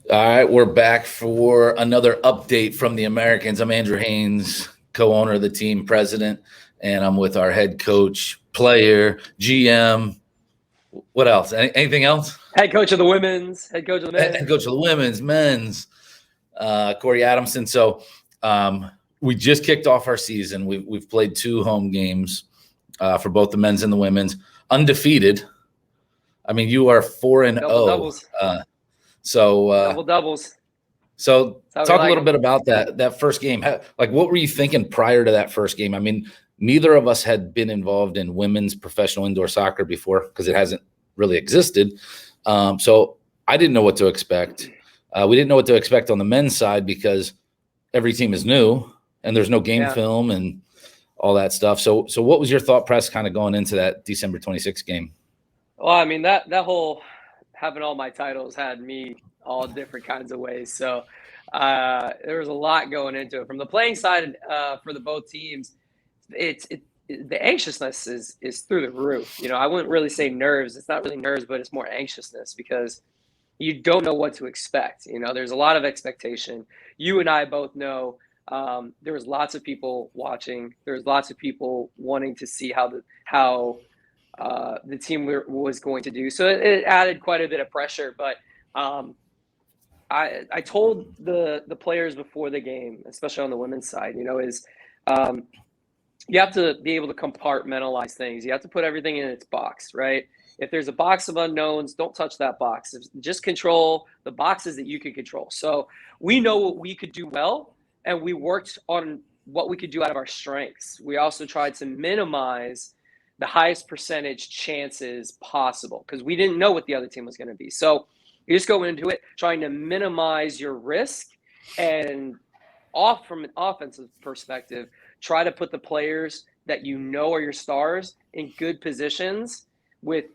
All right, we're back for another update from the Americans. I'm Andrew Haines, co-owner of the team, president, and I'm with our head coach, player, GM. What else? Anything else? Head coach of the women's, head coach of the Head men's. coach of the women's, men's, Corey Adamson. So we just kicked off our season. We've played 2 home games for both the men's and the women's, undefeated. I mean, you are 4-0. Doubles. Double doubles. So talk a little bit about that first game. Like, what were you thinking prior to that first game? I mean, neither of us had been involved in women's professional indoor soccer before because it hasn't really existed. So I didn't know what to expect. We didn't know what to expect on the men's side because every team is new and there's no game film and all that stuff. So what was your thought process kind of going into that December 26th game? Well, I mean, that whole having all my titles had me all different kinds of ways. So there was a lot going into it. From the playing side for the both teams, the anxiousness is through the roof. You know, I wouldn't really say nerves. It's not really nerves, but it's more anxiousness because you don't know what to expect. You know, there's a lot of expectation. You and I both know there was lots of people watching. There's lots of people wanting to see how the team was going to do. So it added quite a bit of pressure. But I told the players before the game, especially on the women's side, you know, is you have to be able to compartmentalize things. You have to put everything in its box, right? If there's a box of unknowns, don't touch that box. Just control the boxes that you can control. So we know what we could do well, and we worked on what we could do out of our strengths. We also tried to minimize the highest percentage chances possible because we didn't know what the other team was going to be. So you just go into it trying to minimize your risk, and from an offensive perspective, try to put the players that you know are your stars in good positions with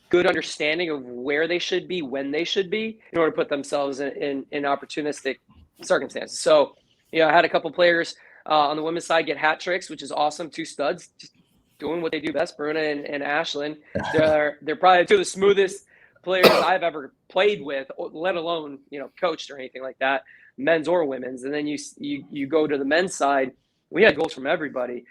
good understanding of where they should be, when they should be, in order to put themselves in opportunistic circumstances. So, you know, I had a couple players on the women's side get hat tricks, which is awesome. 2 studs just doing what they do best, Bruna and Ashlyn. They're probably 2 of the smoothest players I've ever played with, let alone, you know, coached or anything like that, men's or women's. And then you go to the men's side. We had goals from everybody.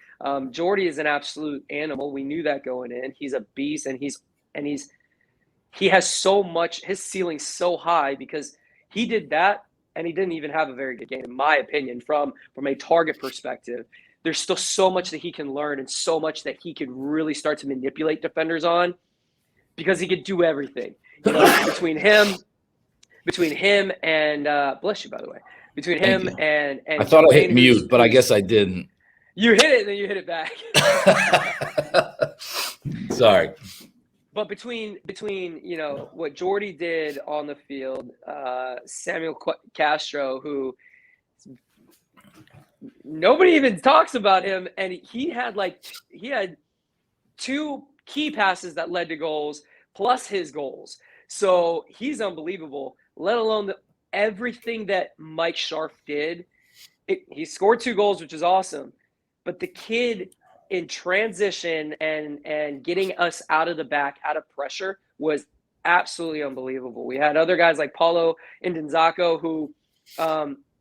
Jordy is an absolute animal. We knew that going in. He's a beast, and he has so much. His ceiling's so high because he did that, and he didn't even have a very good game, in my opinion. From a target perspective, there's still so much that he can learn, and so much that he could really start to manipulate defenders on, because he could do everything. You know, between him and bless you, by the way. Between him and I thought I hit mute, but I guess I didn't. You hit it, and then you hit it back. Sorry. But between you know what Jordy did on the field, Samuel Castro, who nobody even talks about him, and he had 2 key passes that led to goals plus his goals. So he's unbelievable. Let alone everything that Mike Sharf did. He scored 2 goals, which is awesome. But the kid in transition and getting us out of the back, out of pressure, was absolutely unbelievable. We had other guys like Paulo Indenzako, who,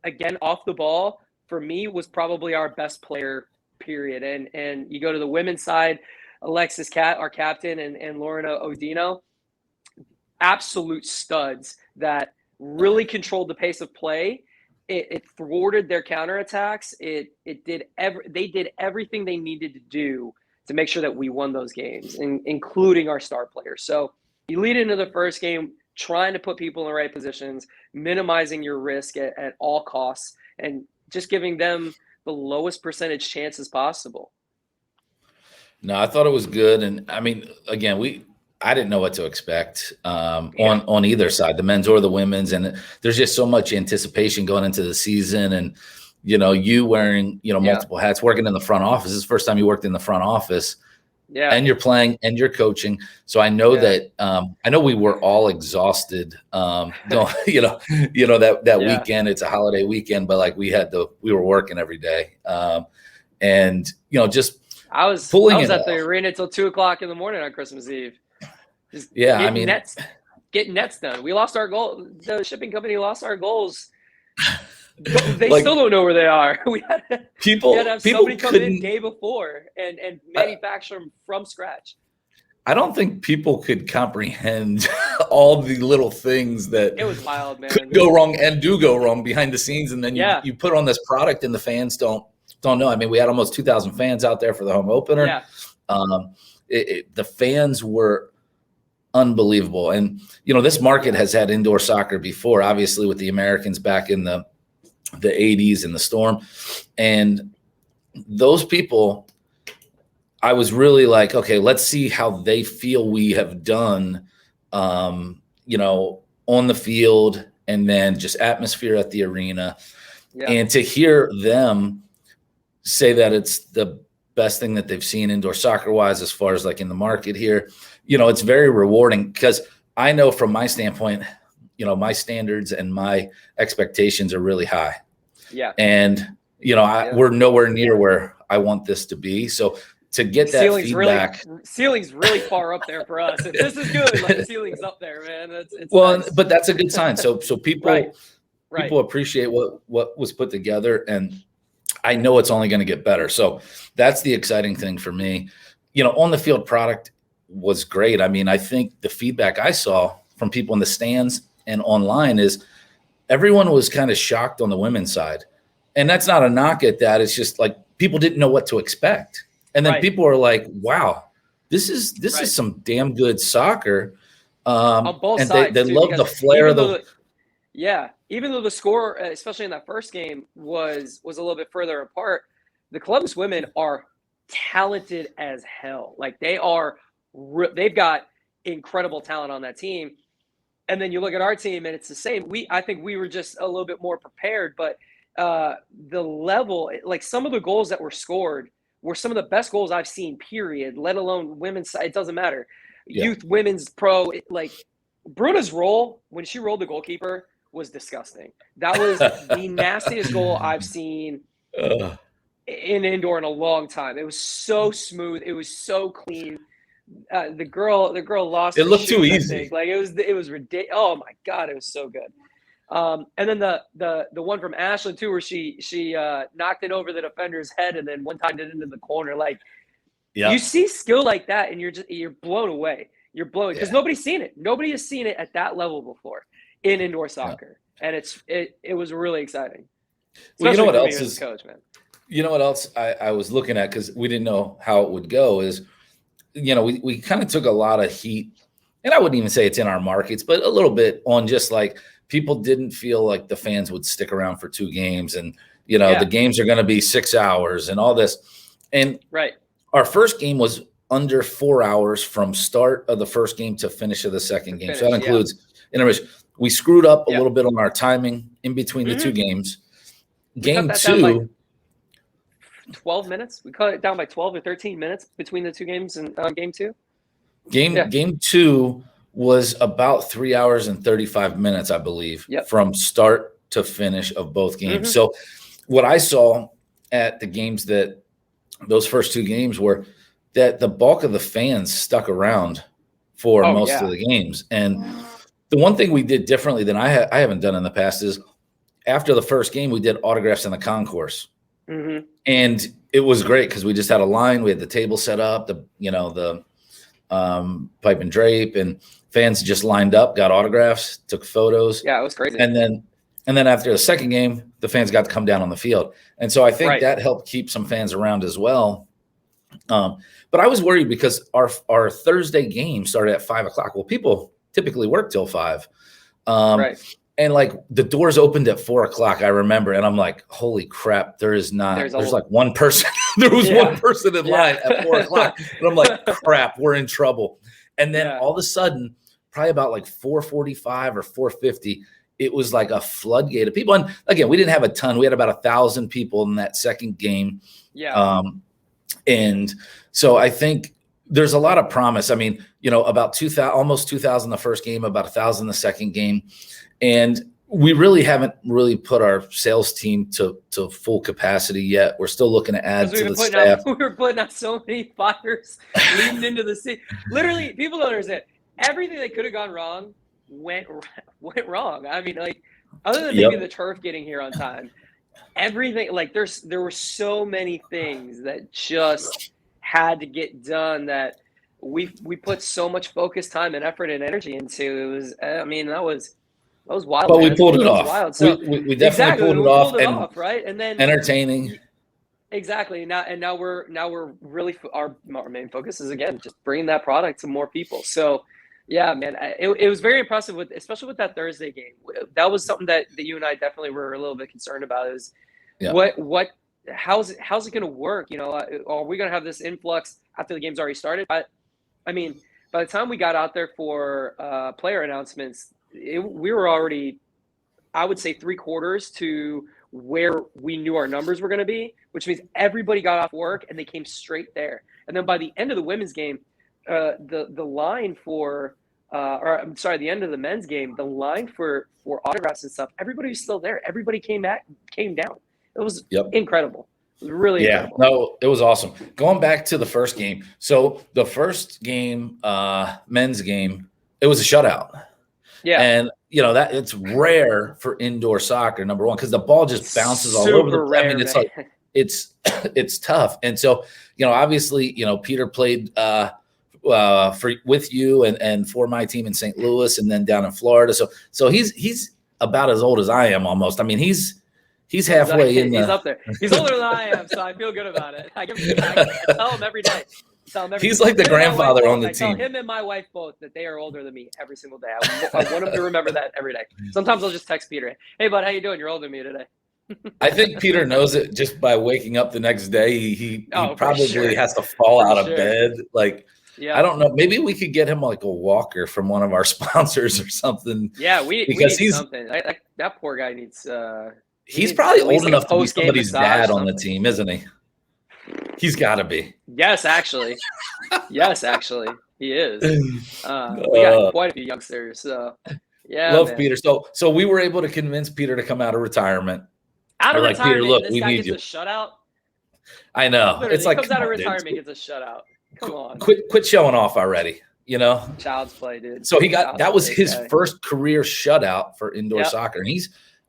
again, off the ball, for me, was probably our best player, period. And you go to the women's side, Alexis our captain, and Lorena Odino, absolute studs that really controlled the pace of play. It thwarted their counterattacks. They did everything they needed to do to make sure that we won those games, including our star players. So you lead into the first game trying to put people in the right positions, minimizing your risk at all costs, and just giving them the lowest percentage chances possible. No, I thought it was good. And I mean, again, I didn't know what to expect on either side, the men's or the women's. And there's just so much anticipation going into the season. And, you know, you wearing, you know, multiple hats, working in the front office. This is the first time you worked in the front office. Yeah. And you're playing and you're coaching. So I know that I know we were all exhausted. You know that weekend, it's a holiday weekend, but like we were working every day. And, you know, just I was at the arena till 2:00 in the morning on Christmas Eve. I mean, nets. getting nets done. We lost our goal. The shipping company lost our goals. They Like, still don't know where they are. We had to have somebody come in day before and manufacture them from scratch. I don't think people could comprehend all the little things that it was wild, man. Could go wrong and do go wrong behind the scenes, and then you put on this product and the fans don't know. I mean, we had almost 2,000 fans out there for the home opener. Yeah. The fans were unbelievable, and this market has had indoor soccer before, obviously with the Americans back in the 80s and the Storm, and those people. I was really like, okay, let's see how they feel we have done, on the field, and then just atmosphere at the arena. Yeah. And to hear them say that it's the best thing that they've seen indoor soccer wise, as far as like in the market here, it's very rewarding, because I know from my standpoint, my standards and my expectations are really high. Yeah. And, we're nowhere near where I want this to be. So to get that feedback, ceiling's really far up there for us. If this is good, like, the ceiling's up there, man. It's nice. But that's a good sign. So people people appreciate what was put together, and I know it's only going to get better. So that's the exciting thing for me. On the field product was great. I mean, I think the feedback I saw from people in the stands and online is everyone was kind of shocked on the women's side, and that's not a knock at that. It's just like people didn't know what to expect. And then people are like, wow, this is some damn good soccer. On both and sides, they love the flair of the even though the score, especially in that first game, was a little bit further apart, the Columbus women are talented as hell. Like, they've got incredible talent on that team. And then you look at our team and it's the same. I think we were just a little bit more prepared, but the level, like, some of the goals that were scored were some of the best goals I've seen, period, let alone women's side. It doesn't matter. Yeah. Youth, women's, pro. Like, Bruna's roll, when she rolled the goalkeeper, was disgusting. That was the nastiest goal I've seen in indoor in a long time. It was so smooth. It was so clean. The girl lost. It looked too easy. Like, it was ridiculous. Oh my God, it was so good. And then the one from Ashland too, where she knocked it over the defender's head and then one timed it into the corner. Like, you see skill like that and you're blown away. You're blown, because nobody's seen it. Nobody has seen it at that level before in indoor soccer, and it was really exciting. Well, you know what else is coach, man. You know what else I was looking at, because we didn't know how it would go, is we kind of took a lot of heat, and I wouldn't even say it's in our markets, but a little bit on just like people didn't feel like the fans would stick around for 2 games, and the games are going to be 6 hours and all this. And our first game was under 4 hours from start of the first game to finish of the second game. So that includes intermission. We screwed up a little bit on our timing in between the 2 games. Game 2, 12 minutes. We cut it down by 12 or 13 minutes between the 2 games and game 2. Game 2 was about 3 hours and 35 minutes, I believe, from start to finish of both games. So what I saw at the games, that those first 2 games, were that the bulk of the fans stuck around for most of the games. And the one thing we did differently than I haven't done in the past is, after the first game, we did autographs in the concourse. And it was great, because we just had a line. We had the table set up, the pipe and drape, and fans just lined up, got autographs, took photos. Yeah, it was crazy. And then after the second game, the fans got to come down on the field. And so I think that helped keep some fans around as well. But I was worried, because our Thursday game started at 5:00. Well, people typically work till 5. And like, the doors opened at 4:00, I remember. And I'm like, holy crap, there's like one person. There was one person in line at 4:00. And I'm like, crap, we're in trouble. And then all of a sudden, probably about like 4:45 or 4:50, it was like a floodgate of people. And again, we didn't have a ton. We had about 1,000 people in that second game. And so I think there's a lot of promise. I mean, about 2,000, almost 2,000 the first game, about 1,000 the second game. And we really haven't put our sales team to full capacity yet. We're still looking to add to the staff. We were putting out so many fires leading into the season. Literally, people don't understand. Everything that could have gone wrong went wrong? I mean, like, other than Yep. maybe the turf getting here on time, everything, like, there were so many things that just had to get done that we put so much focus, time, and effort and energy into. It was, I mean, that was wild, But we man. pulled it That was off. wild. So We definitely exactly, pulled it we off pulled it and off, right? And then entertaining. exactly now we're really, our main focus is again just bringing that product to more people. So yeah, man, it was very impressive with, especially with that Thursday game. That was something that you and I definitely were a little bit concerned about. Is Yeah. what how's it going to work? You know, are we going to have this influx after the game's already started? I mean, by the time we got out there for player announcements, we were already, I would say, 3/4 to where we knew our numbers were going to be, which means everybody got off work and they came straight there. And then by the end of the women's game, the line for, or I'm sorry, the end of the men's game, the line for autographs and stuff, everybody was still there. Everybody came down. It was incredible. It was really incredible. No, it was awesome. Going back to the first game. So the first game, men's game, it was a shutout. Yeah. And you know that it's rare for indoor soccer, number one, because the ball just bounces all over the place. I mean, it's man. like it's tough. And so, you know, obviously, you know, Peter played with you and for my team in St. Louis and then down in Florida. So he's about as old as I am almost. I mean, he's halfway in. He's up there. He's older than I am, so I feel good about it. I tell him every day. He's like the grandfather on the team. I tell him and my wife both that they are older than me every single day. I want him to remember that every day. Sometimes I'll just text Peter, "Hey, bud, how you doing? You're older than me today." I think Peter knows it just by waking up the next day. He probably has to fall out of bed. Like, I don't know. Maybe we could get him like a walker from one of our sponsors or something. Yeah, we need something. That poor guy needs. He's probably old enough to be somebody's dad on the team, isn't he? He's got to be. Yes, actually. He is. We got quite a few youngsters. So, yeah. Love Peter. So we were able to convince Peter to come out of retirement. Peter, look, this we guy need gets you. a shutout. I know. Literally, it's like comes out of retirement, gets a shutout. Come on. Quit showing off already. You know. Child's play, dude. So that was his first career shutout for indoor soccer, and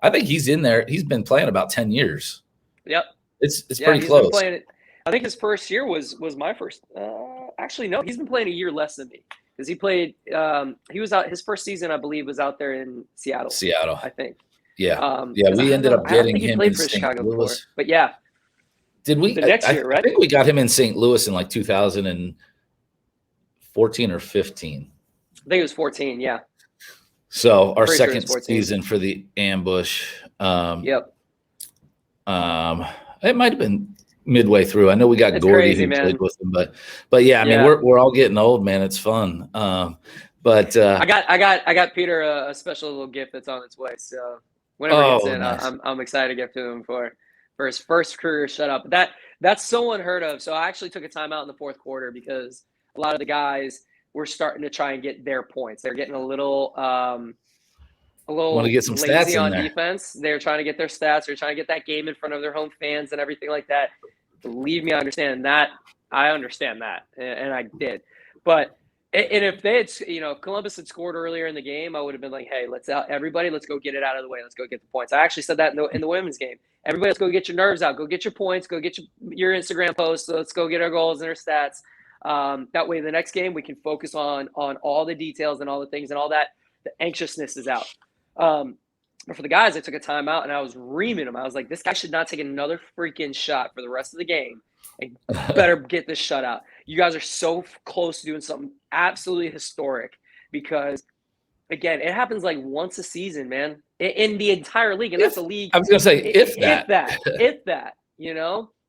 I think he's in there. He's been playing about 10 years. Yep. It's pretty close. I think his first year was my first. Actually, no, he's been playing a year less than me because he played. He was out his first season, I believe, was out there in Seattle. I think. Yeah. We ended up getting him in St. Louis. But yeah. Did we? The next year, right? I think we got him in St. Louis in like 2014 or 15. I think it was 14. Yeah. So our second season for the ambush. Yep. It might have been midway through. I know we got Gordy who played with him, but yeah, I mean we're all getting old, man. It's fun. But I got Peter a special little gift that's on its way. So whenever he gets in, nice. I'm excited to give to him for his first career shutout. But that's so unheard of. So I actually took a timeout in the fourth quarter because a lot of the guys were starting to try and get their points. They're getting a little want to get some lazy stats on in there. Defense. They're trying to get their stats. They're trying to get that game in front of their home fans and everything like that. Believe me, I understand that. And I did. But and if they had, if Columbus had scored earlier in the game, I would have been like, hey, let's go get it out of the way. Let's go get the points. I actually said that in the women's game. Everybody, let's go get your nerves out. Go get your points. Go get your Instagram posts. So let's go get our goals and our stats. That way, the next game we can focus on all the details and all the things and all that. The anxiousness is out. But for the guys, I took a timeout and I was reaming them. I was like, this guy should not take another freaking shot for the rest of the game and better get this shutout. You guys are so close to doing something absolutely historic because, again, it happens like once a season, man, in the entire league. And that's a league. I was going to say, if that,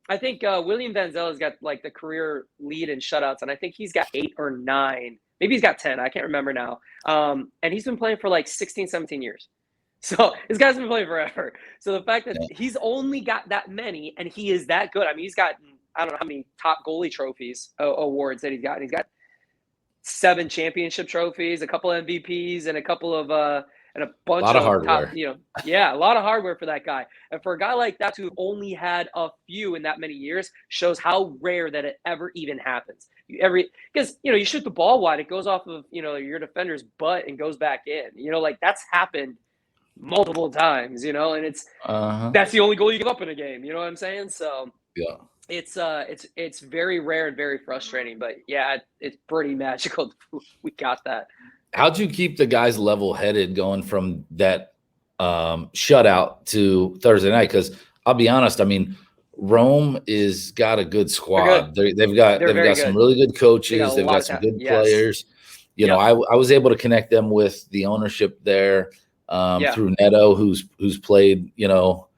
I think William Van Zel's got like the career lead in shutouts, and I think he's got 8 or 9. Maybe he's got 10. I can't remember now. And he's been playing for like 16, 17 years. So this guy's been playing forever. So the fact that he's only got that many and he is that good. I mean, he's got, I don't know how many top goalie trophies, awards that he's got. He's got 7 championship trophies, a couple MVPs, and a couple of and a bunch of hardware. Top, a lot of hardware for that guy. And for a guy like that who only had a few in that many years shows how rare that it ever even happens. because you shoot the ball wide, it goes off of your defender's butt and goes back in. Like that's happened multiple times. And that's the only goal you give up in a game. You know what I'm saying? So yeah, it's very rare and very frustrating. But yeah, it's pretty magical. We got that. How'd you keep the guys level-headed going from that shutout to Thursday night? Because I'll be honest, I mean, Rome is got a good squad. They've got some really good coaches. They've got some good players. I was able to connect them with the ownership there through Neto, who's played, I know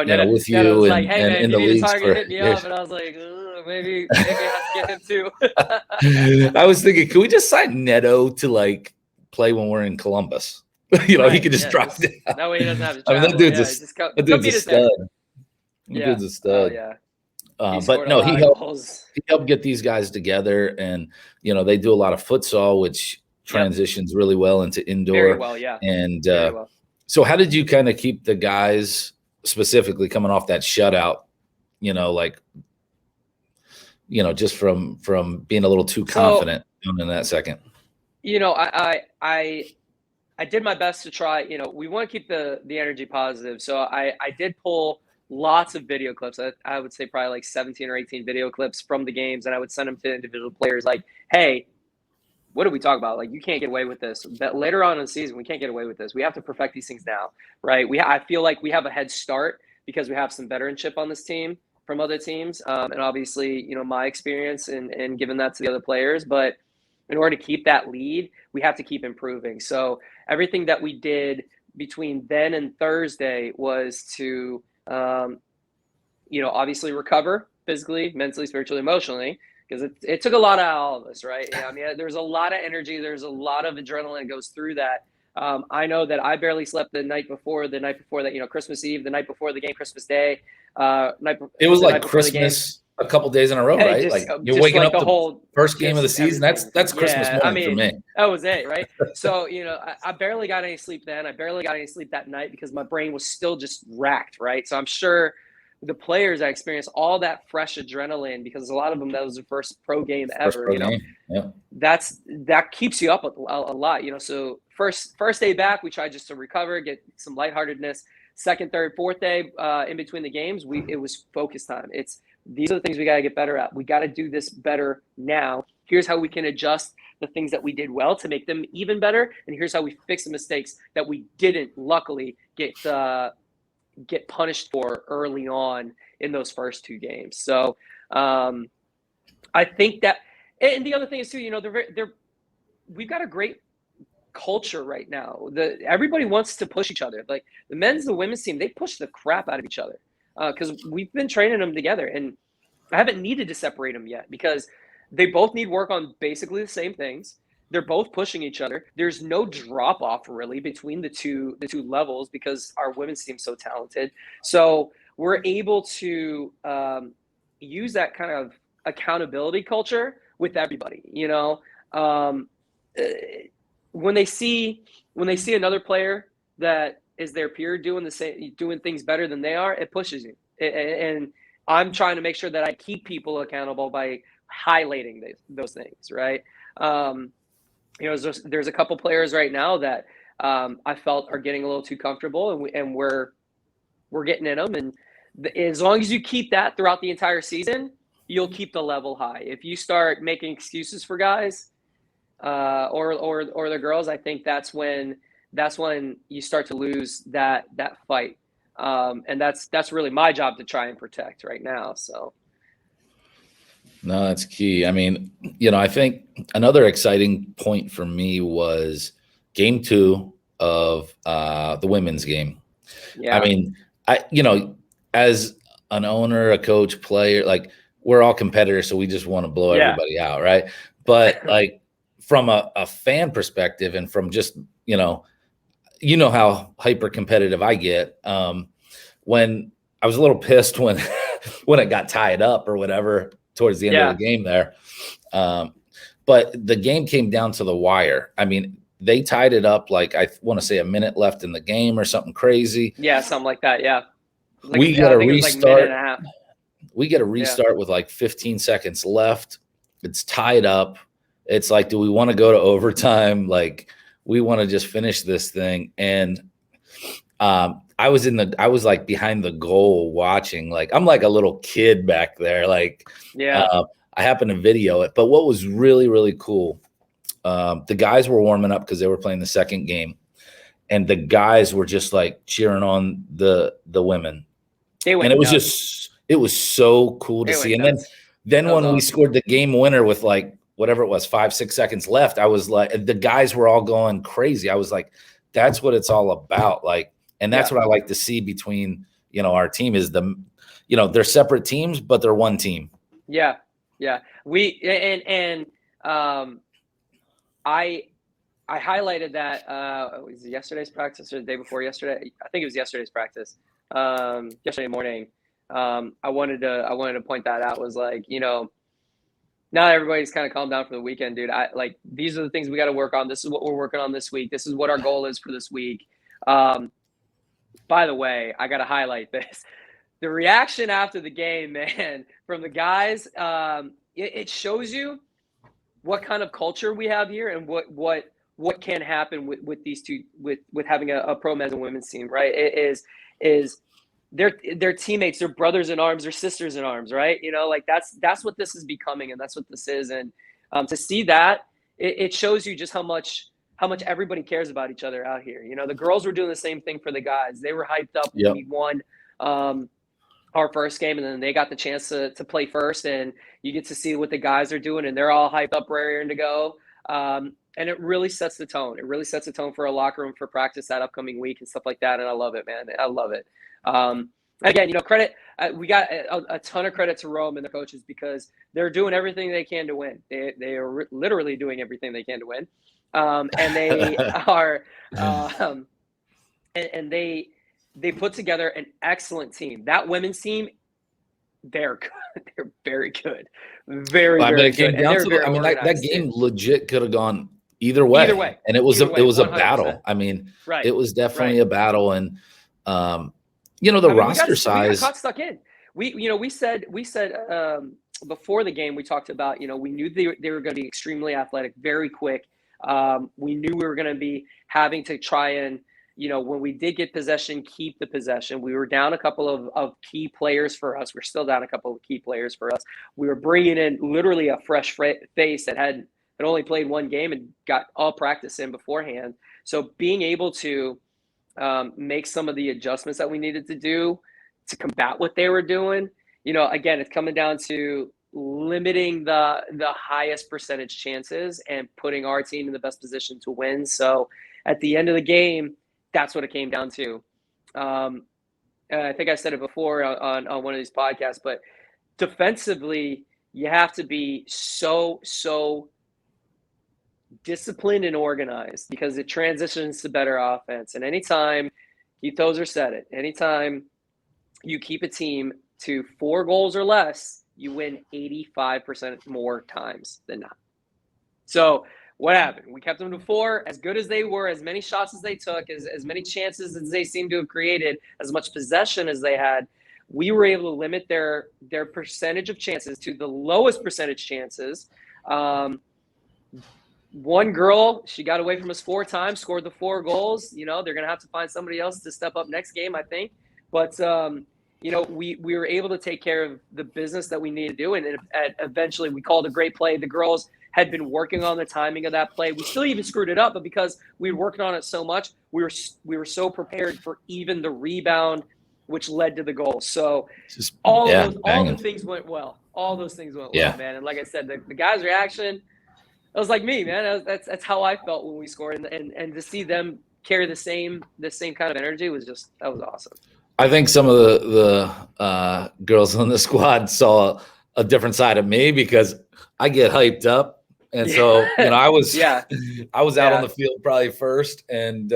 Neto, with you was and, like, hey, and man, in you the need leagues to target, for hit me years. up, and I was like, maybe I have to get him too. I was thinking, can we just sign Neto to like play when we're in Columbus? He could just drop down. That way he doesn't have to I travel. mean, that dude's a stud. Dude's a stud. But no, he helped get these guys together, and they do a lot of futsal, which transitions really well into indoor. Very well, yeah. And so, how did you kind of keep the guys specifically coming off that shutout? Just from being a little too confident in that second. I did my best to try. We want to keep the energy positive, so I did pull lots of video clips. I would say probably like 17 or 18 video clips from the games, and I would send them to individual players like, hey, what did we talk about? Like, you can't get away with this. But later on in the season, we can't get away with this. We have to perfect these things now, right? I feel like we have a head start because we have some veteranship on this team from other teams, and obviously, my experience and giving that to the other players. But in order to keep that lead, we have to keep improving. So everything that we did between then and Thursday was to obviously recover physically, mentally, spiritually, emotionally, because it took a lot out of all of us, right? I mean, there's a lot of energy. There's a lot of adrenaline that goes through that. I know that I barely slept the night before that, Christmas Eve, the night before the game, Christmas Day. It was like Christmas a couple days in a row, right? You're waking up the whole first game of the season. That's Christmas morning for me. That was it, right? So, I barely got any sleep then. I barely got any sleep that night because my brain was still just racked, right? So I'm sure the players that experienced all that fresh adrenaline, because a lot of them, that was their first pro game ever, that keeps you up a lot, So first day back, we tried just to recover, get some lightheartedness. Second, third, fourth day in between the games, it was focus time. These are the things we got to get better at. We got to do this better now. Here's how we can adjust the things that we did well to make them even better. And here's how we fix the mistakes that we didn't, luckily, get punished for early on in those first two games. So I think that, and the other thing is too, we've got a great culture right now. Everybody wants to push each other. Like the men's, the women's team, they push the crap out of each other. Because we've been training them together, and I haven't needed to separate them yet because they both need work on basically the same things. They're both pushing each other. There's no drop off really between the two levels because our women's team's so talented. So we're able to use that kind of accountability culture with everybody. When they see another player that is their peer doing the same, doing things better than they are, it pushes you. And I'm trying to make sure that I keep people accountable by highlighting those things, right? There's a couple players right now that I felt are getting a little too comfortable, and we're getting in them. And as long as you keep that throughout the entire season, you'll keep the level high. If you start making excuses for guys or the girls, I think that's when you start to lose that fight. And that's really my job to try and protect right now. So. No, that's key. I mean, I think another exciting point for me was game 2 of the women's game. Yeah. I mean, as an owner, a coach, player, like we're all competitors, so we just want to blow everybody out, right? But like from a fan perspective and from just, how hyper competitive I get. When I was a little pissed when it got tied up or whatever towards the end of the game there. But the game came down to the wire. I mean, they tied it up like I want to say a minute left in the game or something crazy. Yeah, something like that. Yeah. We get a restart. We get a restart with like 15 seconds left. It's tied up. It's like, do we want to go to overtime? Like, we want to just finish this thing. And I was like behind the goal watching. Like, I'm like a little kid back there. Like, I happened to video it. But what was really, really cool, the guys were warming up because they were playing the second game. And the guys were just like cheering on the women. And it was so cool to see. And then when we scored the game winner with like whatever it was, 5-6 seconds left, I was like, the guys were all going crazy. I was like, that's what it's all about. Like, and that's what I like to see between, our team is they're separate teams, but they're one team. Yeah. Yeah. I highlighted that was it yesterday's practice or the day before yesterday? I think it was yesterday's practice. Yesterday morning. I wanted to point that out. Was like, now everybody's kind of calmed down for the weekend, dude. These are the things we got to work on. This is what we're working on this week. This is what our goal is for this week. By the way, I got to highlight this. The reaction after the game, man, from the guys, it shows you what kind of culture we have here and what can happen with these two, with having a pro men's and women's team, right? It is they're teammates, they're brothers in arms, they're sisters in arms, right? Like that's what this is becoming, and that's what this is. And to see that, it shows you just how much everybody cares about each other out here. The girls were doing the same thing for the guys. They were hyped up when we won our first game, and then they got the chance to play first, and you get to see what the guys are doing, and they're all hyped up, raring to go. And it really sets the tone. It really sets the tone for a locker room for practice that upcoming week and stuff like that. And I love it, man. I love it. Again, credit. We got a ton of credit to Rome and the coaches because they're doing everything they can to win. They are literally doing everything they can to win. And they are, and they put together an excellent team. That women's team, they're good. They're very good. Very good. That game legit could have gone either way. And it was a battle. I mean, it was definitely a battle. And roster size. We got stuck in. We said before the game, we talked about, we knew they were going to be extremely athletic, very quick. We knew we were going to be having to try and, when we did get possession, keep the possession. We were down a couple of key players for us. We're still down a couple of key players for us. We were bringing in literally a fresh face that had only played one game and got all practice in beforehand. So being able to make some of the adjustments that we needed to do to combat what they were doing, again, it's coming down to limiting the highest percentage chances and putting our team in the best position to win. So at the end of the game, that's what it came down to. I think I said it before on one of these podcasts, but defensively, you have to be so disciplined and organized because it transitions to better offense. And anytime, Keith Tozer said it, anytime you keep a team to 4 goals or less, you win 85% more times than not. So what happened? We kept them to 4, as good as they were, as many shots as they took, as many chances as they seemed to have created, as much possession as they had. We were able to limit their percentage of chances to the lowest percentage chances. One girl, she got away from us 4 times, scored the 4 goals. They're going to have to find somebody else to step up next game, I think. But, we were able to take care of the business that we needed to do. And eventually we called a great play. The girls had been working on the timing of that play. We still even screwed it up, but because we were working on it so much, we were so prepared for even the rebound, which led to the goal. So all the things went well. All those things went well, man. And like I said, the guys' reaction, it was like me, man. That's how I felt when we scored, and to see them carry the same kind of energy was that was awesome. I think some of the girls on the squad saw a different side of me because I get hyped up. And so, I was out on the field probably first. And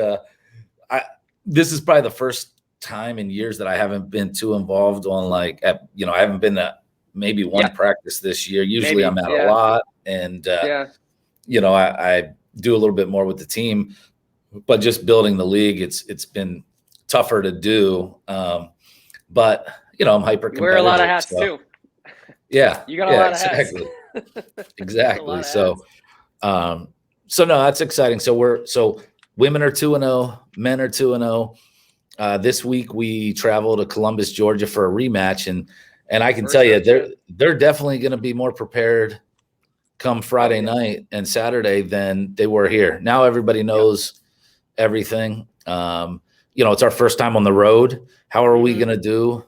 this is probably the first time in years that I haven't been too involved on I haven't been to maybe one practice this year. Usually I'm at a lot. And, I do a little bit more with the team, but just building the league, it's been tougher to do. But, I'm hyper competitive. Wear a lot of hats too. Yeah. You got a lot of hats. Exactly. So no, that's exciting. So women are 2-0, men are 2-0. This week we travel to Columbus, Georgia for a rematch, and I can tell you they're definitely going to be more prepared come Friday night and Saturday than they were here. Now everybody knows everything. It's our first time on the road. How are we going to do?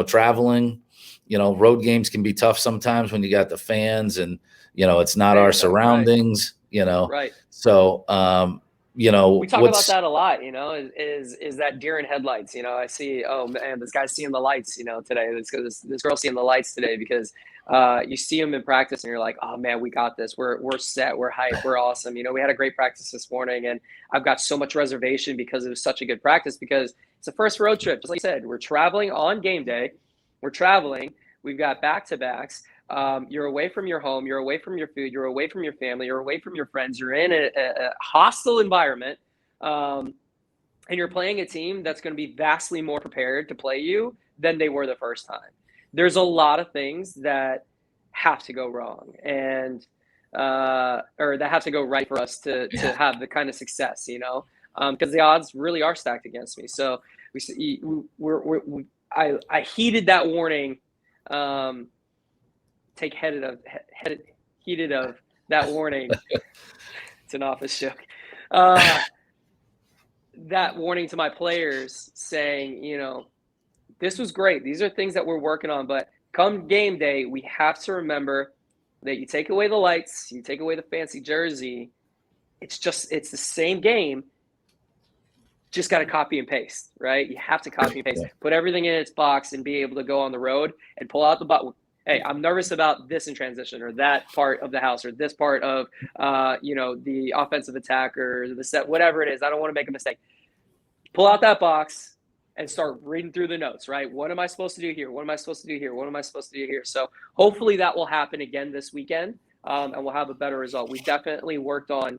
Traveling. Road games can be tough sometimes when you got the fans and it's not our surroundings. Right. So we talk about that a lot, is that deer in headlights. I see, oh man, this guy's seeing the lights, today. This girl's seeing the lights today because you see them in practice and you're like, oh man, we got this. We're set. We're hyped. We're awesome. We had a great practice this morning and I've got so much reservation because it was such a good practice because it's the first road trip. Just like you said, we're traveling on game day. We're traveling. We've got back-to-backs. You're away from your home. You're away from your food. You're away from your family. You're away from your friends. You're in a hostile environment. And you're playing a team that's going to be vastly more prepared to play you than they were the first time. There's a lot of things that have to go wrong and or that have to go right for us to have the kind of success, because the odds really are stacked against me. So I heeded that warning. Take heeded of that warning. It's an office joke. That warning to my players saying, this was great. These are things that we're working on, but come game day, we have to remember that you take away the lights, you take away the fancy jersey. It's the same game. Just got to copy and paste, right? You have to copy and paste, put everything in its box and be able to go on the road and pull out the button. Hey, I'm nervous about this in transition or that part of the house or this part of, the offensive attack or the set, whatever it is. I don't want to make a mistake. Pull out that box and start reading through the notes, right? What am I supposed to do here? What am I supposed to do here? What am I supposed to do here? So hopefully that will happen again this weekend and we'll have a better result. We definitely worked on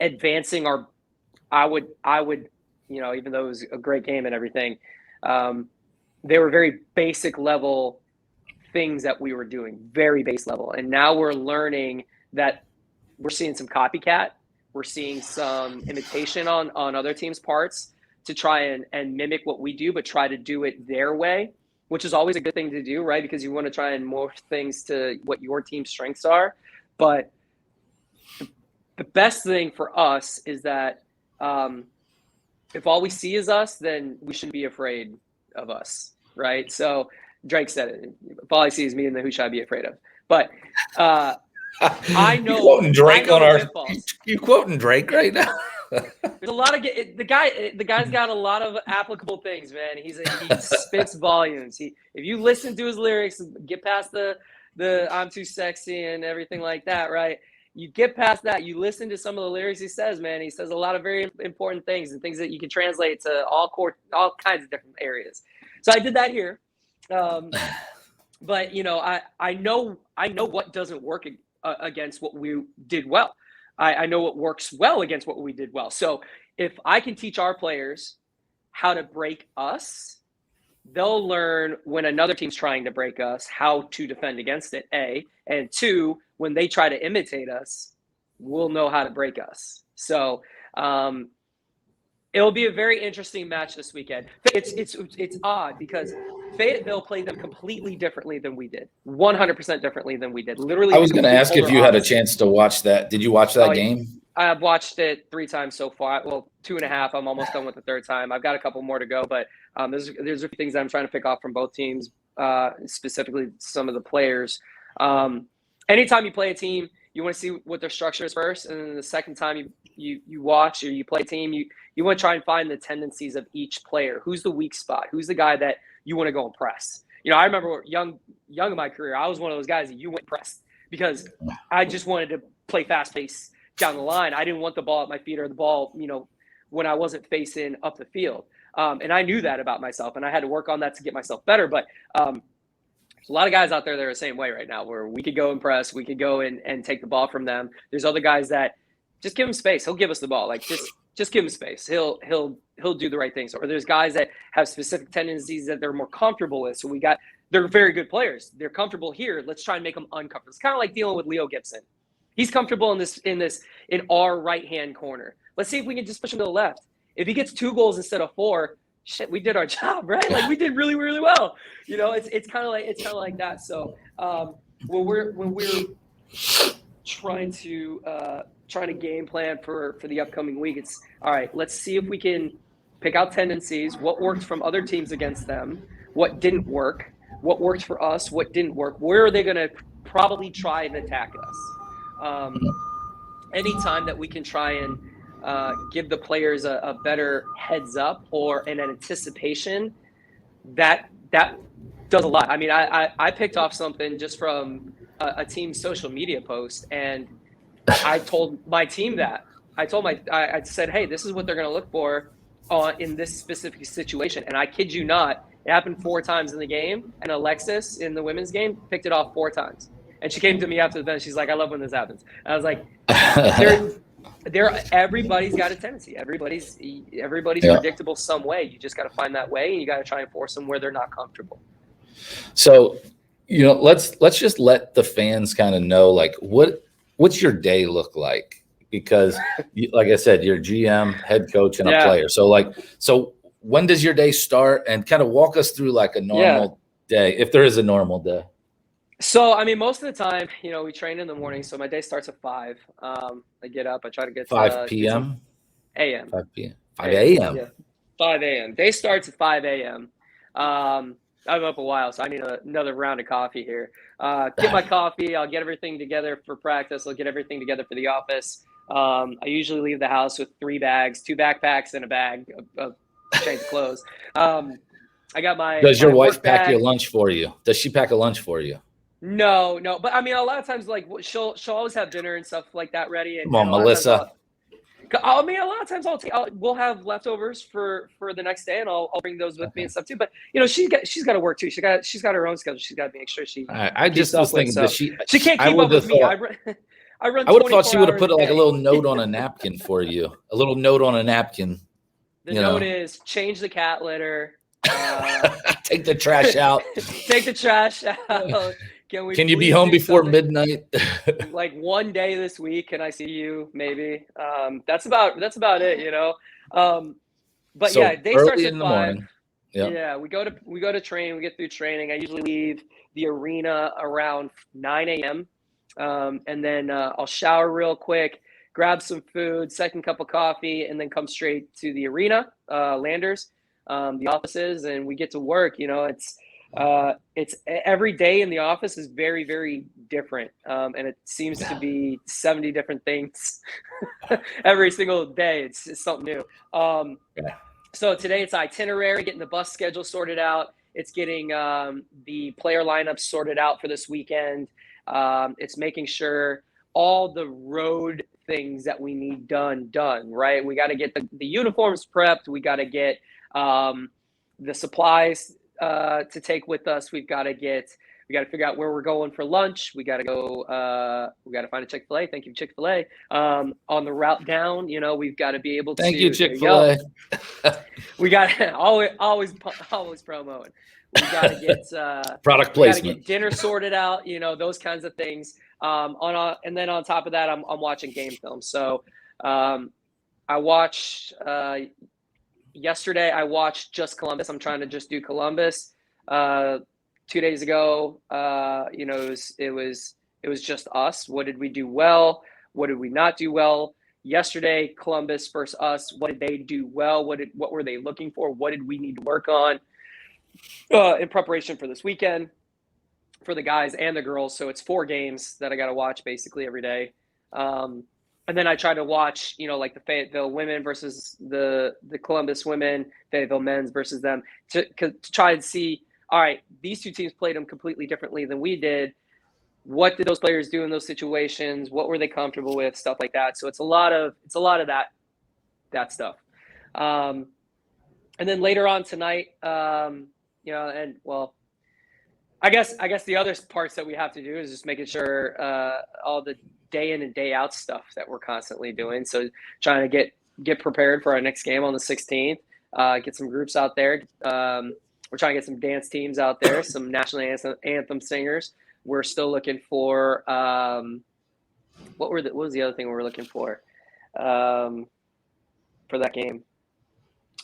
advancing our, I would, even though it was a great game and everything, they were very basic level things that we were doing, very base level. And now we're learning that we're seeing some copycat. We're seeing some imitation on other teams' parts to try and mimic what we do, but try to do it their way, which is always a good thing to do, right? Because you want to try and morph things to what your team's strengths are. But the best thing for us is that if all we see is us, then we shouldn't be afraid of us, right? So Drake said it. If all I see is me, then who should I be afraid of? But I know. You quoting Drake You quoting Drake right now? There's a lot of the guy's got a lot of applicable things, man. He spits volumes. If you listen to his lyrics, get past the I'm too sexy and everything like that, right? You get past that, you listen to some of the lyrics he says, man. He says a lot of very important things and things that you can translate to all kinds of different areas. So I did that here. But I know what doesn't work against what we did well. I know what works well against what we did well. So if I can teach our players how to break us, they'll learn when another team's trying to break us, how to defend against it, A, and 2, when they try to imitate us, we'll know how to break us. So it'll be a very interesting match this weekend. It's odd because Fayetteville played them completely differently than we did. 100% differently than we did. Literally, I was going to ask if you had a chance to watch that. Did you watch that game? I've watched it 3 times so far. Well, 2.5. I'm almost done with the third time. I've got a couple more to go, but there's a few things that I'm trying to pick off from both teams, specifically some of the players. Anytime you play a team, you want to see what their structure is first, and then the second time you watch or you play a team, you want to try and find the tendencies of each player. Who's the weak spot? Who's the guy that you want to go and press? I remember young in my career, I was one of those guys that you went pressed because I just wanted to play fast pace down the line. I didn't want the ball at my feet or the ball, when I wasn't facing up the field. And I knew that about myself, and I had to work on that to get myself better. But there's a lot of guys out there that are the same way right now, where we could go and press, we could go and take the ball from them. There's other guys that just give him space. He'll give us the ball. Like just give him space. He'll do the right things. Or there's guys that have specific tendencies that they're more comfortable with. So we got they're very good players. They're comfortable here. Let's try and make them uncomfortable. It's kind of like dealing with Leo Gibson. He's comfortable in our right-hand corner. Let's see if we can just push him to the left. If he gets 2 goals instead of 4, shit, we did our job, right? Like we did really, really well. You know, it's kind of like that. So when we're trying to game plan for the upcoming week, it's all right. Let's see if we can pick out tendencies, what worked from other teams against them, what didn't work, what worked for us, what didn't work. Where are they going to probably try and attack us? Anytime that we can try and give the players a better heads up or an anticipation, that does a lot. I mean, I picked off something just from a team's social media post, and I told my team that. I said, hey, this is what they're going to look for in this specific situation. And I kid you not, it happened 4 times in the game, and Alexis in the women's game picked it off 4 times. And she came to me after the bench. She's like, I love when this happens. And I was like, everybody's got a tendency. Everybody's predictable some way. You just got to find that way, and you got to try and force them where they're not comfortable. So, you know, let's just let the fans kind of know, like, what's your day look like? Because, like I said, you're GM, head coach, and a player. So when does your day start? And kind of walk us through like a normal day, if there is a normal day. So, I mean, most of the time, you know, we train in the morning. So my day starts at 5. I get up. I try to get 5 p.m. a.m. 5 p.m. 5 a.m. Yeah, 5 a.m. Day starts at 5 a.m. I'm up a while, so I need another round of coffee here. Get my coffee. I'll get everything together for practice. I'll get everything together for the office. I usually leave the house with 3 bags, 2 backpacks, and a bag of change of clothes. I got my. Does your wife work pack bag. your lunch for you? Does she pack a lunch for you? No, but I mean, a lot of times, like she'll always have dinner and stuff like that ready. And, Come on, Melissa. I mean, a lot of times we'll have leftovers for the next day, and I'll bring those with me and stuff too. But you know, she's got to work too. She's got her own schedule. She's got to make sure she. I just was thinking that she can't keep up with me. I run. I would have thought she would have put like a little note on a napkin for you. A little note on a napkin. The note is change the cat litter. Take the trash out. Take the trash out. Can you be home before midnight? Like one day this week, can I see you? Maybe. That's about it, you know. But so yeah, day starts at 5. Yep. Yeah, we go to train. We get through training. I usually leave the arena around 9 a.m. And then I'll shower real quick, grab some food, second cup of coffee, and then come straight to the arena, Landers, the offices, and we get to work. You know, it's every day in the office is very, very different. And it seems to be 70 different things every single day. It's something new. So today it's itinerary, getting the bus schedule sorted out. It's getting the player lineup sorted out for this weekend. It's making sure all the road things that we need done, right? We got to get the uniforms prepped. We got to get the supplies to take with us. We got to figure out where we're going for lunch. We got to go. We got to find a Chick-fil-A. Thank you, Chick-fil-A. On the route down, you know, we've got to be able to. Thank you, Chick-fil-A. We got always promoting. We got to get product placement. We got to get dinner sorted out. You know, those kinds of things. And then on top of that, I'm watching game film. So I watched. Yesterday, I watched just Columbus. I'm trying to just do Columbus. 2 days ago, you know, it was just us. What did we do well? What did we not do well? Yesterday, Columbus versus us. What did they do well? What were they looking for? What did we need to work on in preparation for this weekend for the guys and the girls? So it's 4 games that I got to watch basically every day. And then I try to watch, you know, like the Fayetteville women versus the Columbus women, Fayetteville men's versus them to try and see, all right, these 2 teams played them completely differently than we did. What did those players do in those situations? What were they comfortable with? Stuff like that. So it's a lot of that stuff. And then later on tonight, you know, and well, I guess the other parts that we have to do is just making sure all the day in and day out stuff that we're constantly doing. So trying to get prepared for our next game on the 16th, get some groups out there, We're trying to get some dance teams out there, some national anthem singers. We're still looking for what was the other thing we were looking for that game?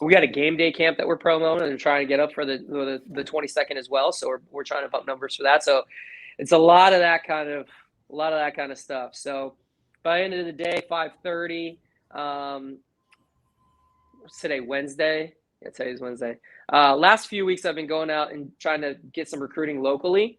We got a game day camp that we're promoting and trying to get up for the 22nd as well. So we're trying to bump numbers for that. So it's a lot of that kind of stuff. So by the end of the day, 5:30. What's today? Wednesday. Yeah, today's Wednesday. Last few weeks I've been going out and trying to get some recruiting locally.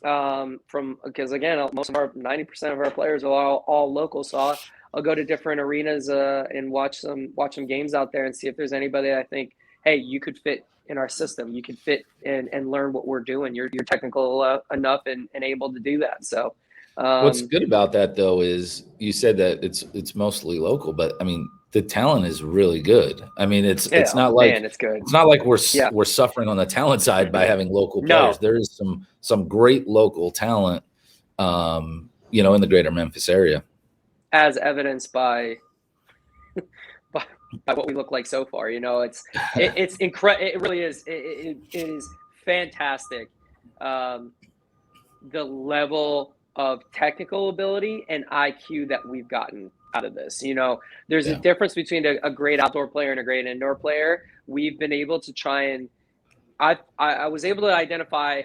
Because again, 90% of our players are all local. So I'll go to different arenas and watch some games out there and see if there's anybody I think, hey, you could fit in our system. You could fit and learn what we're doing. You're technical enough and able to do that. So what's good about that though is you said that it's mostly local, but I mean the talent is really good. I mean it's not like it's good. It's not like we're suffering on the talent side by having local players. There is some great local talent, in the greater Memphis area, as evidenced by what we look like so far. It's incredible. It really is. It is fantastic. The level of technical ability and IQ that we've gotten out of this. There's a difference between a great outdoor player and a great indoor player. We've been able to try and I was able to identify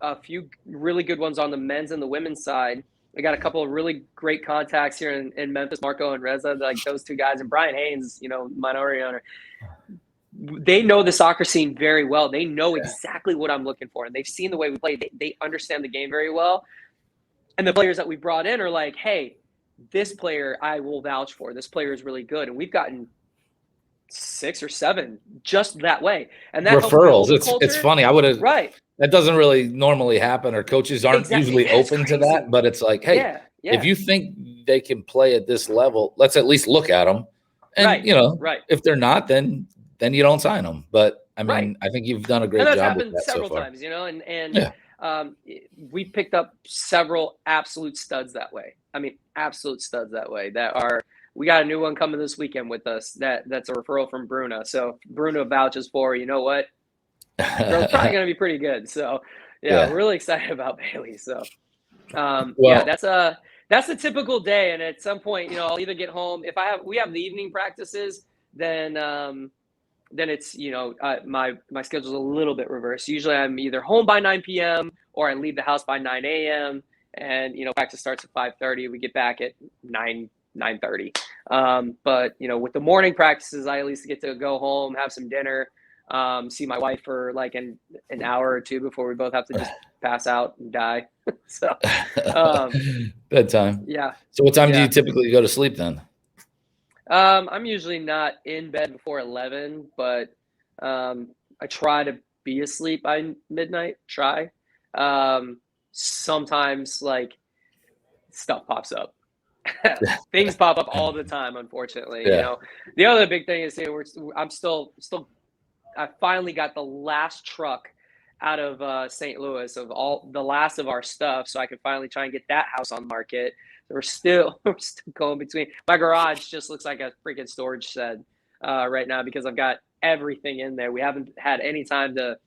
a few really good ones on the men's and the women's side. I got a couple of really great contacts here in Memphis, Marco and Reza, like those two guys, and Brian Haines, minority owner. They know the soccer scene very well. They know exactly what I'm looking for, and they've seen the way we play. They understand the game very well. And the players that we brought in are like, hey, this player I will vouch for. This player is really good. And we've gotten 6 or 7 just that way. And that referrals. It's funny. I would have right. That doesn't really normally happen, or coaches aren't usually open to that. But it's like, hey, if you think they can play at this level, let's at least look at them. And if they're not, then you don't sign them. But I mean, I think you've done a great job with that several so far. times, we picked up several absolute studs that way. I mean, absolute studs that way. We got a new one coming this weekend with us. That's a referral from Bruno. So Bruno vouches for, you know what? It's probably going to be pretty good. So we're really excited about Bailey. So that's a typical day. And at some point, I'll either get home if we have the evening practices, then it's, my schedule's a little bit reversed. Usually I'm either home by 9 p.m. or I leave the house by 9 a.m. And, practice starts at 5:30. We get back at 9:30. But, with the morning practices, I at least get to go home, have some dinner, see my wife for like an hour or two before we both have to just pass out and die. So bedtime. Yeah. So what time do you typically go to sleep then? I'm usually not in bed before 11, but I try to be asleep by midnight. Sometimes like stuff pops up. Things pop up all the time, unfortunately. The other big thing is I finally got the last truck out of St. Louis of all the last of our stuff, so I could finally try and get that house on the market. We're still going between. My garage just looks like a freaking storage shed right now because I've got everything in there. We haven't had any time to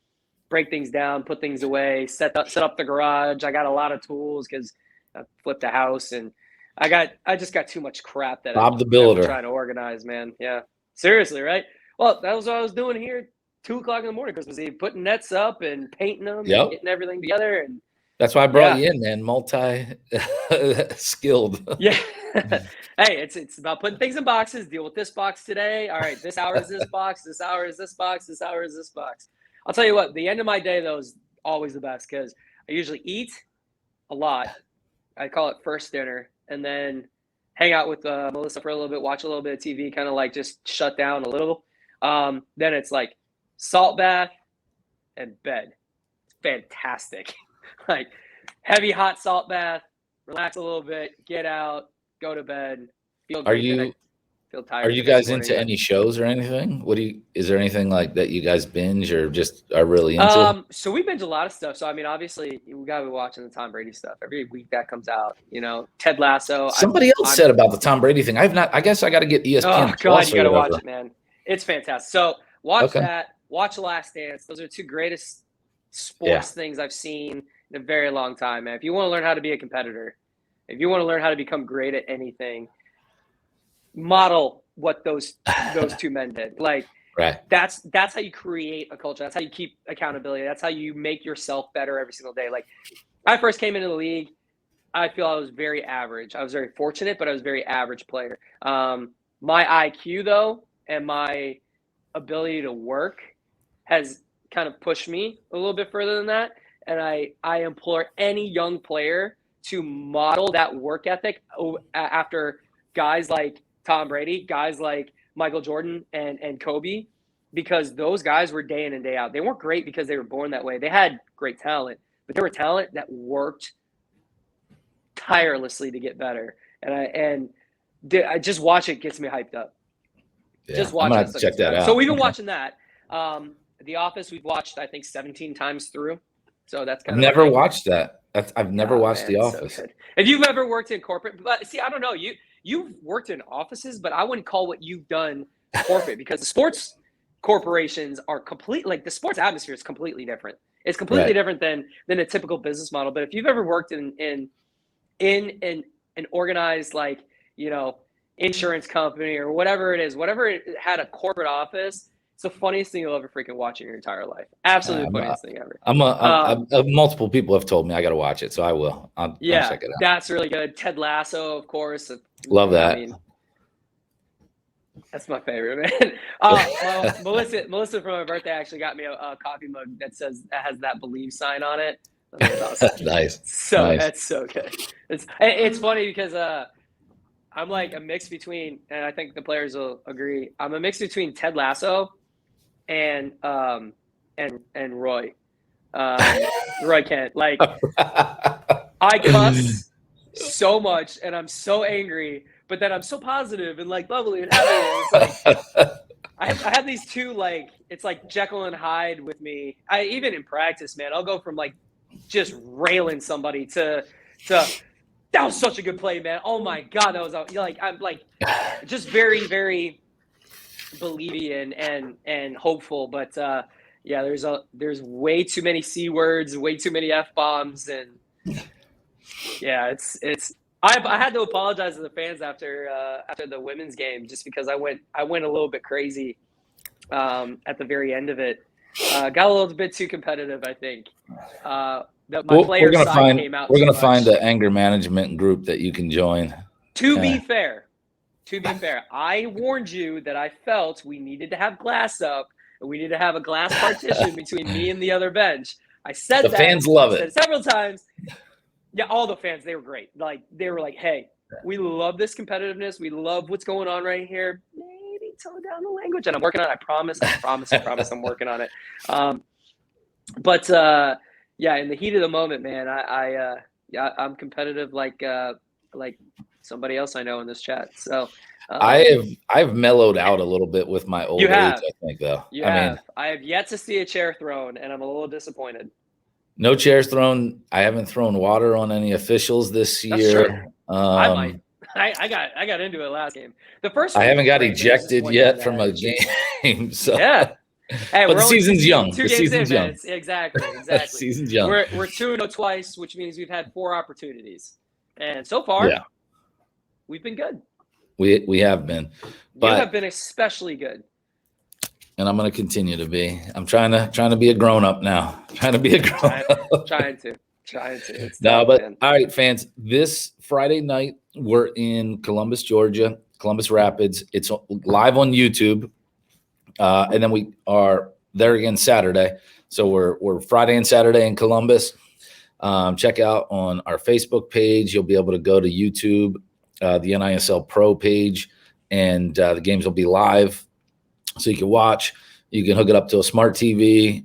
break things down, put things away, set up the garage. I got a lot of tools because I flipped a house, and I just got too much crap that Bob the Builder trying to organize, man. Yeah, seriously, right? Well, that was what I was doing here, 2:00 in the morning, Christmas Eve, putting nets up and painting them, and getting everything together, and that's why I brought you in, man. Multi-skilled. Yeah. Hey, it's about putting things in boxes. Deal with this box today. All right, this hour is this box. This hour is this box. This hour is this box. I'll tell you what. The end of my day though is always the best because I usually eat a lot. I call it first dinner, and then hang out with Melissa for a little bit, watch a little bit of TV, kind of like just shut down a little. Then it's like salt bath and bed. It's fantastic. Like heavy hot salt bath, relax a little bit, get out, go to bed. Feel tired. Are you guys into any shows or anything? Is there anything like that you guys binge or just are really into? So we binge a lot of stuff. So I mean, obviously we gotta be watching the Tom Brady stuff every week that comes out. Ted Lasso. Somebody else said about the Tom Brady thing. I guess I got to get ESPN. Oh God, you gotta watch it, man. It's fantastic. So watch that. watch Last Dance. Those are two greatest sports things I've seen in a very long time, man. If you want to learn how to be a competitor, if you want to learn how to become great at anything, model what those two men did. Like, right. That's how you create a culture. That's how you keep accountability. That's how you make yourself better every single day. Like, I first came into the league, I feel I was very average. I was very fortunate, but I was a very average player. My IQ, though, and my ability to work has kind of pushed me a little bit further than that. And I implore any young player to model that work ethic after guys like Tom Brady, guys like Michael Jordan and Kobe, because those guys were day in and day out. They weren't great because they were born that way. They had great talent, but they were talent that worked tirelessly to get better. And I just watch it gets me hyped up. Yeah, just watch I'm gonna check that out. So we've been watching that. The Office we've watched, I think, 17 times through. So that's kind I've of never watched that. I've never watched man, The Office. So if you've ever worked in corporate, but see, I don't know, you've worked in offices, but I wouldn't call what you've done corporate, because the sports corporations are like the sports atmosphere is completely different. It's completely different than a typical business model. But if you've ever worked in an organized, like, you know, insurance company or whatever it is, whatever it had a corporate office, it's the funniest thing you'll ever freaking watch in your entire life. Absolutely funniest thing ever. Multiple people have told me I got to watch it, so I will. I'll check it out. That's really good. Ted Lasso, of course. Love that. I mean, that's my favorite, man. Well, Melissa from my birthday actually got me a coffee mug that has that Believe sign on it. That's awesome. Nice. That's so good. It's funny because I'm like a mix between, and I think the players will agree, I'm a mix between Ted Lasso and Roy. Roy Kent. Like, I cuss so much and I'm so angry, but then I'm so positive and like lovely and happy. It's like I have these two, like, it's like Jekyll and Hyde with me. Even in practice, man, I'll go from like just railing somebody to that was such a good play, man. Oh my God, that was like, I'm like just very, very believing and hopeful. But yeah, there's way too many C words, way too many F bombs, and yeah, I had to apologize to the fans after the women's game, just because I went a little bit crazy at the very end of it. Got a little bit too competitive, I think. We're gonna find an anger management group that you can join. To be fair, I warned you that I felt we needed to have glass up and we need to have a glass partition between me and the other bench. I said the fans love it several times. Yeah, all the fans, they were great. Like, they were like, "Hey, we love this competitiveness. We love what's going on right here. Maybe tone down the language." And I'm working on it. I promise. I'm working on it. But yeah, in the heat of the moment, man, I'm competitive like somebody else I know in this chat. So I've mellowed out a little bit with my old age, I think, though. I have yet to see a chair thrown, and I'm a little disappointed. No chairs thrown. I haven't thrown water on any officials this year. I might. I got into it last game. The first I haven't got ejected yet from a game. So yeah. Hey, but the season's young. The season's young. Exactly. The season's young. We're 2-0 twice, which means we've had 4 opportunities, and so far, we've been good. We have been. But, you have been especially good. And I'm going to continue to be. I'm trying to be a grown up now. Trying to be a grown up. Trying to. No, but man. All right, fans. This Friday night we're in Columbus, Georgia, Columbus Rapids. It's live on YouTube, and then we are there again Saturday. So we're Friday and Saturday in Columbus. Check out on our Facebook page. You'll be able to go to YouTube, the NISL Pro page, and the games will be live. So you can watch, you can hook it up to a smart TV,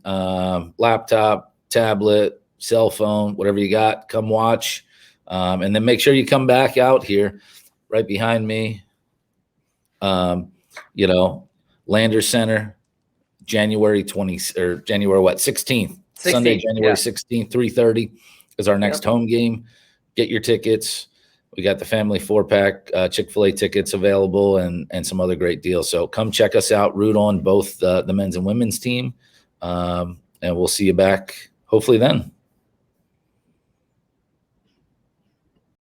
laptop, tablet, cell phone, whatever you got, come watch. And then make sure you come back out here right behind me. Landers Center, January 16th, Sunday, January 16th, 3:30 is our next home game. Get your tickets. We got the family 4-pack Chick-fil-A tickets available and some other great deals. So come check us out, root on both the men's and women's team. And we'll see you back hopefully then.